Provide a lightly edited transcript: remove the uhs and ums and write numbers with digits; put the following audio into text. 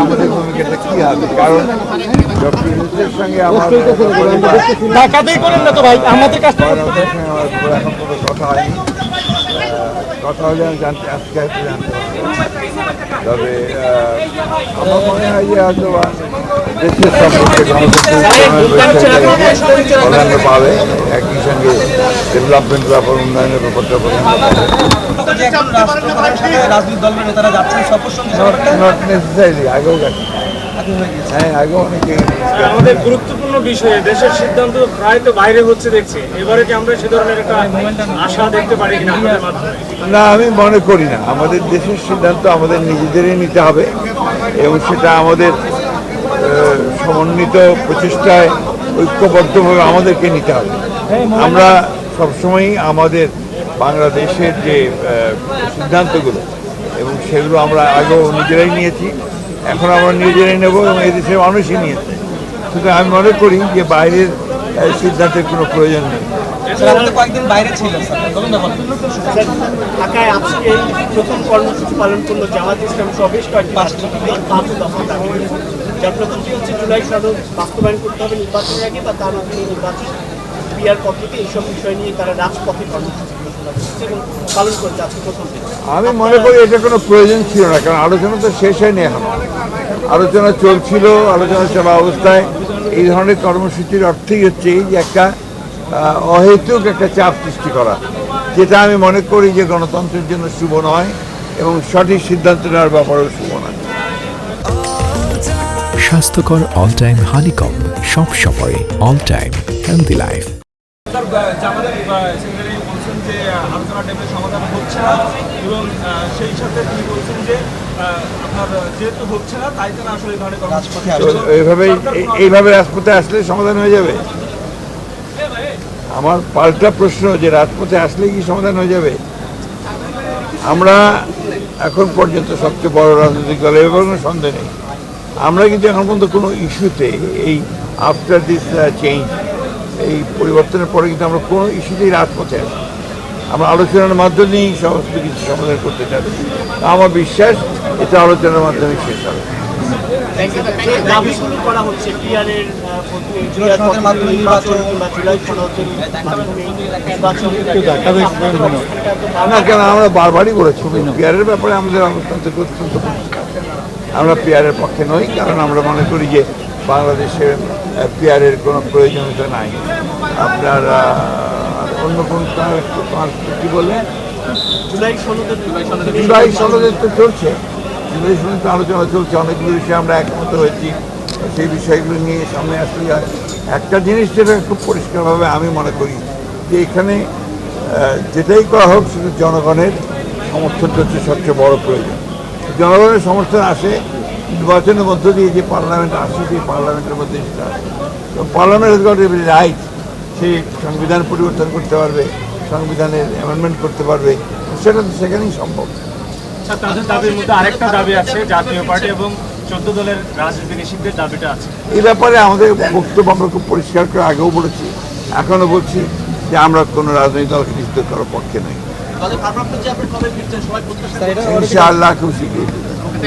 আমাদের ভূমিকাটা কি হবে, কারণ ডক্টর ইউনূসের সঙ্গে আমার এখন কোনো কথা হয়নি। কথা হলে আমি আজকে হয়তো জানতে পারবো। তবে আমার মনে হয় যে হয়তো দেশের সম্পর্কে প্রাধান্য পাবে, একই সঙ্গে ডেভেলপমেন্ট ব্যাপার, উন্নয়নের ব্যাপারটা প্রাধান্য পাবে। নট নেসেসারি, আগেও গেছে। হ্যাঁ, আগেও অনেকে। আমাদের গুরুত্বপূর্ণ বিষয়ে দেশের সিদ্ধান্ত প্রায় তো বাইরে হচ্ছে দেখছি, এবারে কি আমরা সে ধরনের একটা আশা দেখতে পারি কিনা? না, আমি মনে করি না। আমাদের দেশের সিদ্ধান্ত আমাদের নিজেদেরই নিতে হবে এবং সেটা আমাদের সমন্বিত প্রচেষ্টায় ঐক্যবদ্ধভাবে আমাদেরকে নিতে হবে। আমরা সবসময়ই আমাদের বাংলাদেশের যে সিদ্ধান্তগুলো এবং সেগুলো আমরা আগেও নিজেরাই নিয়েছি, এখন আমরা নিজেরাই নেব এবং এদেশের মানুষই নিয়েছে। সুতরাং আমি মনে করি যে বাইরের সিদ্ধান্তের কোনো প্রয়োজন নেই। কয়েকদিন বাইরে ছিল ঢাকায় আজকে প্রথম কর্মসূচি পালন করলো জামাত ইসলাম সহ বেশ কয়েকটি যার প্রথমটি হচ্ছে জুলাই সনদ বাস্তবায়ন করতে হবে নির্বাচনের আগে বা তার অধীনে নির্বাচন ক্রিয়ার পদ্ধতি, এইসব বিষয় নিয়ে তারা রাজপথে কর্মসূচি ঘোষণা করছে এবং পালন করছে আজকে প্রথম দিন। আমি মনে করি এটা কোনো প্রয়োজন ছিল না, কারণ আলোচনা তো শেষ হয়নি এখন। আলোচনা চলছিল, আলোচনা চলা অবস্থায় এই ধরনের কর্মসূচির অর্থই হচ্ছে যে একটা অহেতুক একটা চাপ সৃষ্টি করা, যেটা আমি মনে করি যে গণতন্ত্রের জন্য শুভ নয় এবং সঠিক সিদ্ধান্ত নেওয়ার ব্যাপারেও শুভ নয়। স্বাস্থ্যকর অল টাইম হানিকম, সব সময় অল টাইম হেলদি লাইফ। বলছেন যে আলোচনা টেবিলে সমাধান হচ্ছে না এবং সেই সাথে তিনি বলছেন যে আপনার যেহেতু হচ্ছে না তাই তারা আসলে এই ধরনের এইভাবে রাজপথে আসলে সমাধান হয়ে যাবে। আমার পাল্টা প্রশ্ন যে রাজপথে আসলে কি সমাধান হয়ে যাবে? আমরা এখন পর্যন্ত সবচেয়ে বড় রাজনৈতিক দল, এ ব্যাপারে কোনো সন্দেহ নেই। আমরা কিন্তু এখন পর্যন্ত কোনো ইস্যুতে এই আফটার দিস চেঞ্জ, এই পরিবর্তনের পরে কিন্তু আমরা কোনো ইস্যুতেই রাজপথে আসি। আমরা আলোচনার মাধ্যমেই সমস্ত কিছু সমাধান করতে চাচ্ছি। আমার বিশ্বাস এটা আলোচনার মাধ্যমে শেষ হবে। না, কেন আমরা বারবারই বলেছি পিয়ারের ব্যাপারে আমাদের অবস্থান থেকে অত্যন্ত পরিষ্কার। আমরা পিয়ারের পক্ষে নই, কারণ আমরা মনে করি যে বাংলাদেশের পিয়ারের কোনো প্রয়োজনীয়তা নাই। আপনার অন্য কোন কি বললেন? জুলাই সনদের তো চলছে, জুলাই সনদ আলোচনা চলছে, অনেকগুলো বিষয়ে আমরা একমত হয়েছি। সেই বিষয়গুলো নিয়ে সামনে আসলে একটা জিনিস যেটা খুব পরিষ্কারভাবে আমি মনে করি যে এখানে যেটাই করা হোক সেটা জনগণের সমর্থনটা হচ্ছে সবচেয়ে বড় প্রয়োজন। জনগণের সমর্থন আসে নির্বাচনের মধ্য দিয়ে, যে পার্লামেন্ট আসে সেই পার্লামেন্টের মধ্যে সেটা আসে। পার্লামেন্ট রাইট, সে সংবিধান পরিবর্তন করতে পারবে, সংবিধানের অ্যামেন্ডমেন্ট করতে পারবে, সেটা তো সেখানেই সম্ভব। তাদের দাবির মধ্যে আরেকটা দাবি আছে, জাতীয় পার্টি এবং 14 দলের রাজনীতি নিষিদ্ধের দাবিটা আছে। এই ব্যাপারে আমাদের বক্তব্য আমরা খুব পরিষ্কার করে আগেও বলেছি, এখনও বলছি যে আমরা কোনো রাজনৈতিক দলকে নিষিদ্ধ করার পক্ষে নই। ইনশাআল্লাহ খুব শীঘ্রই।